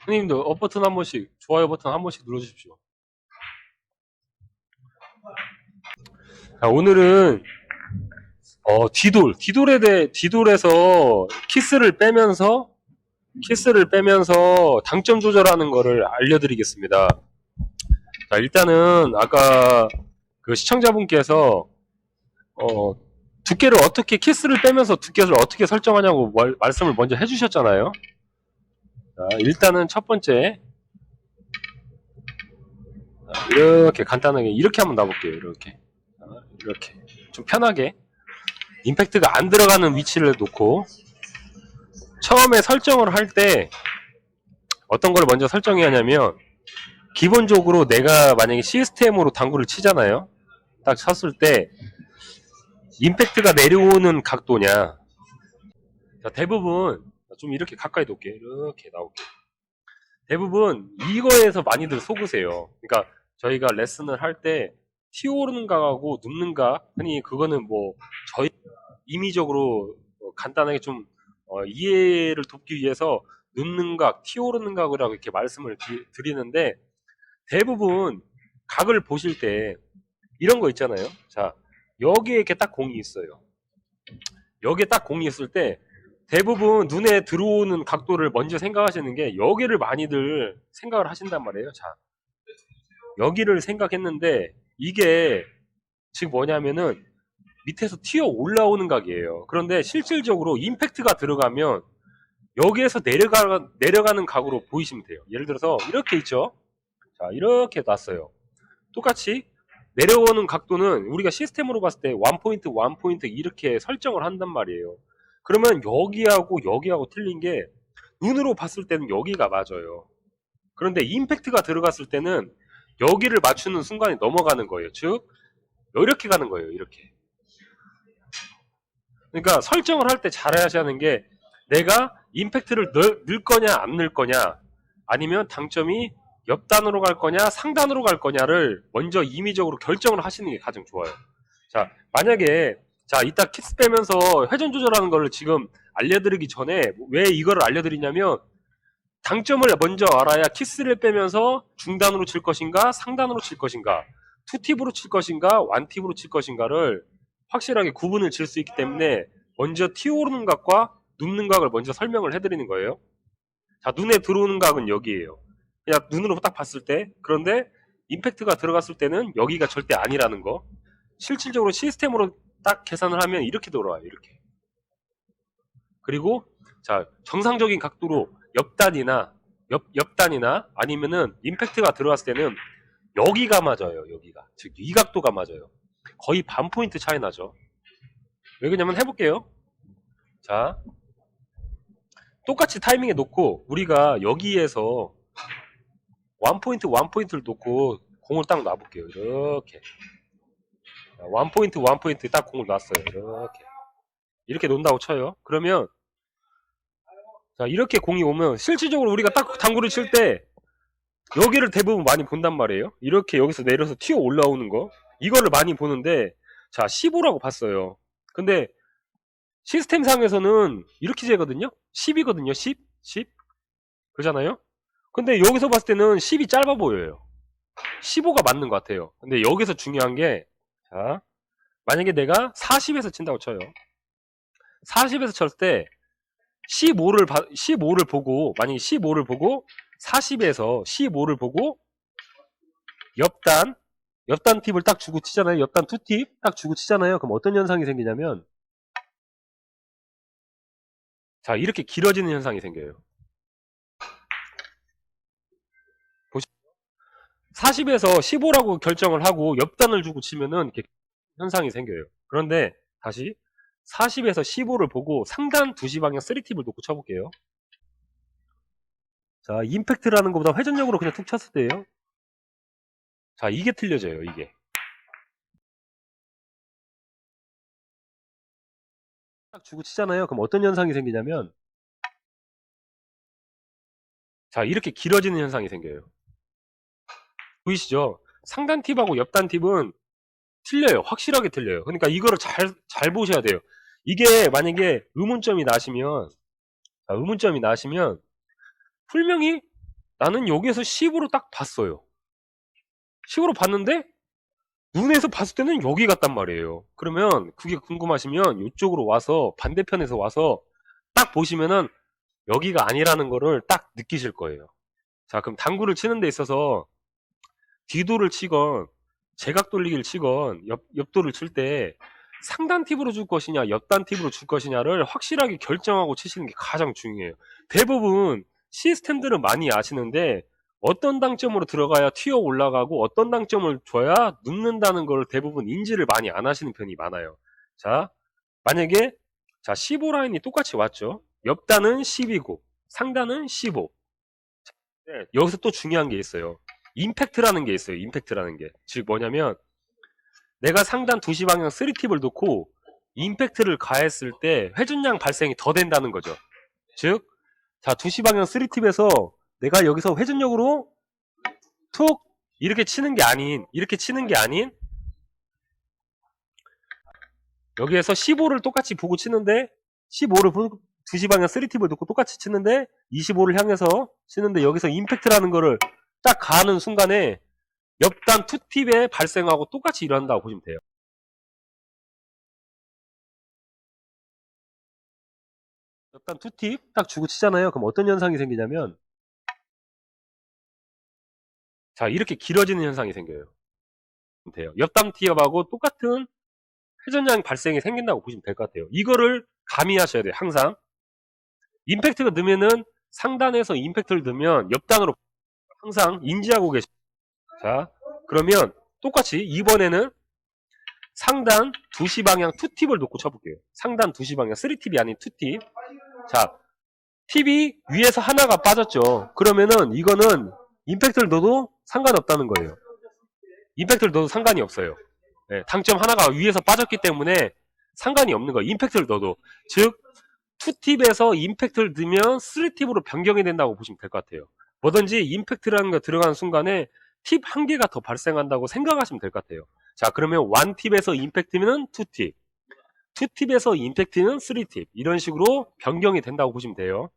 선생님도 업 버튼 한 번씩, 좋아요 버튼 한 번씩 눌러주십시오. 자, 오늘은 디돌에서 키스를 빼면서 당점 조절하는 거를 알려드리겠습니다. 자, 일단은 아까 그 시청자분께서 두께를 어떻게 키스를 빼면서 두께를 어떻게 설정하냐고 말씀을 먼저 해주셨잖아요. 자, 일단은 첫 번째 이렇게 간단하게 이렇게 한번 놔볼게요. 이렇게 좀 편하게 임팩트가 안 들어가는 위치를 놓고 처음에 설정을 할 때 어떤 걸 먼저 설정해야 하냐면 기본적으로 내가 만약에 시스템으로 당구를 치잖아요. 딱 쳤을 때 임팩트가 내려오는 각도냐. 자, 대부분 좀 이렇게 가까이 놓을게. 이렇게 나올게. 대부분 이거에서 많이들 속으세요. 그러니까 저희가 레슨을 할 때 튀어오르는 각하고 눕는 각, 흔히 그거는 뭐 저희 임의적으로 간단하게 좀 이해를 돕기 위해서 눕는 각, 튀어오르는 각이라고 이렇게 말씀을 드리는데 대부분 각을 보실 때 이런 거 있잖아요. 자, 여기에 이렇게 딱 공이 있어요. 여기에 딱 공이 있을 때 대부분 눈에 들어오는 각도를 먼저 생각하시는 게 여기를 많이들 생각을 하신단 말이에요. 자, 여기를 생각했는데 이게 지금 뭐냐면은 밑에서 튀어 올라오는 각이에요. 그런데 실질적으로 임팩트가 들어가면 여기에서 내려가는 각으로 보이시면 돼요. 예를 들어서 이렇게 있죠. 자, 이렇게 놨어요. 똑같이 내려오는 각도는 우리가 시스템으로 봤을 때 원포인트 이렇게 설정을 한단 말이에요. 그러면 여기하고 틀린 게 눈으로 봤을 때는 여기가 맞아요. 그런데 임팩트가 들어갔을 때는 여기를 맞추는 순간에 넘어가는 거예요. 즉 이렇게 가는 거예요. 이렇게. 그러니까 설정을 할 때 잘 하셔야 하는 게 내가 임팩트를 넣을 거냐 안 넣을 거냐 아니면 당점이 옆단으로 갈 거냐 상단으로 갈 거냐를 먼저 임의적으로 결정을 하시는 게 가장 좋아요. 자, 만약에 자 이따 키스 빼면서 회전 조절하는 거를 지금 알려드리기 전에 왜 이거를 알려드리냐면 당점을 먼저 알아야 키스를 빼면서 중단으로 칠 것인가 상단으로 칠 것인가 투팁으로 칠 것인가 완팁으로 칠 것인가를 확실하게 구분을 질 수 있기 때문에 먼저 튀어오르는 각과 눕는 각을 먼저 설명을 해드리는 거예요. 자, 눈에 들어오는 각은 여기에요. 그냥 눈으로 딱 봤을 때. 그런데 임팩트가 들어갔을 때는 여기가 절대 아니라는 거. 실질적으로 시스템으로 딱 계산을 하면 이렇게 돌아와요. 이렇게. 그리고 자, 정상적인 각도로 옆단이나 아니면은 임팩트가 들어갔을 때는 여기가 맞아요. 여기가. 즉 이 각도가 맞아요. 거의 반 포인트 차이 나죠. 왜 그러냐면 해볼게요. 자, 똑같이 타이밍에 놓고 우리가 여기에서 원포인트를 놓고 공을 딱 놔볼게요. 이렇게. 원포인트 딱 공을 놨어요. 이렇게 놓는다고 쳐요. 그러면 자, 이렇게 공이 오면 실질적으로 우리가 딱 당구를 칠 때 여기를 대부분 많이 본단 말이에요. 이렇게 여기서 내려서 튀어 올라오는 거. 이거를 많이 보는데 자, 15라고 봤어요. 근데 시스템상에서는 이렇게 재거든요. 10이거든요. 10. 그러잖아요. 근데 여기서 봤을 때는 10이 짧아 보여요. 15가 맞는 것 같아요. 근데 여기서 중요한 게 자, 만약에 내가 40에서 친다고 쳐요. 40에서 쳤을 때 15를 보고 만약에 15를 보고 40에서 15를 보고 옆단 팁을 딱 주고 치잖아요. 옆단 투팁 딱 주고 치잖아요. 그럼 어떤 현상이 생기냐면 자, 이렇게 길어지는 현상이 생겨요. 40에서 15라고 결정을 하고 옆단을 주고 치면은 이렇게 현상이 생겨요. 그런데 다시 40에서 15를 보고 상단 2시 방향 3팁을 놓고 쳐볼게요. 자, 임팩트라는 것보다 회전력으로 그냥 툭 쳤을 때예요. 자, 이게 틀려져요. 이게. 딱 주고 치잖아요. 그럼 어떤 현상이 생기냐면 자, 이렇게 길어지는 현상이 생겨요. 보이시죠? 상단 팁하고 옆단 팁은 틀려요. 확실하게 틀려요. 그러니까 이거를 잘 보셔야 돼요. 이게 만약에 의문점이 나시면 풀명이 나는 여기에서 10으로 딱 봤어요. 10으로 봤는데 눈에서 봤을 때는 여기 같단 말이에요. 그러면 그게 궁금하시면 이쪽으로 와서 반대편에서 와서 딱 보시면은 여기가 아니라는 거를 딱 느끼실 거예요. 자, 그럼 당구를 치는 데 있어서 뒤도를 치건 제각 돌리기를 치건 옆도를 칠 때 상단 팁으로 줄 것이냐 옆단 팁으로 줄 것이냐를 확실하게 결정하고 치시는 게 가장 중요해요. 대부분 시스템들은 많이 아시는데 어떤 당점으로 들어가야 튀어 올라가고 어떤 당점을 줘야 눕는다는 걸 대부분 인지를 많이 안 하시는 편이 많아요. 자, 만약에 자 15 라인이 똑같이 왔죠. 옆단은 10이고 상단은 15. 네, 여기서 또 중요한 게 있어요. 임팩트라는 게 있어요. 임팩트라는 게. 즉 뭐냐면 내가 상단 2시 방향 3팁을 놓고 임팩트를 가했을 때 회전량 발생이 더 된다는 거죠. 즉, 자 2시 방향 3팁에서 내가 여기서 회전력으로 툭 이렇게 치는 게 아닌 여기에서 15를 똑같이 보고 치는데 15를 2시 방향 3팁을 놓고 똑같이 치는데 25를 향해서 치는데 여기서 임팩트라는 거를 딱 가하는 순간에 옆단 2팁에 발생하고 똑같이 일어난다고 보시면 돼요. 옆단 2팁 딱 주고 치잖아요. 그럼 어떤 현상이 생기냐면 자 이렇게 길어지는 현상이 생겨요. 돼요. 옆단 팁하고 똑같은 회전량 발생이 생긴다고 보시면 될 것 같아요. 이거를 가미하셔야 돼요. 항상 임팩트가 넣으면은 상단에서 임팩트를 넣으면 옆단으로 항상 인지하고 계십니다. 자 그러면 똑같이 이번에는 상단 2시 방향 2팁을 놓고 쳐볼게요. 상단 2시 방향 3팁이 아닌 2팁. 자 팁이 위에서 하나가 빠졌죠. 그러면은 이거는 임팩트를 넣어도 상관없다는 거예요. 임팩트를 넣어도 상관이 없어요. 네, 당점 하나가 위에서 빠졌기 때문에 상관이 없는 거예요. 임팩트를 넣어도. 즉 2팁에서 임팩트를 넣으면 3팁으로 변경이 된다고 보시면 될 것 같아요. 뭐든지 임팩트라는 거 들어가는 순간에 팁 한 개가 더 발생한다고 생각하시면 될 것 같아요. 자 그러면 1팁에서 임팩트는 2팁 2팁에서 임팩트는 3팁 이런 식으로 변경이 된다고 보시면 돼요.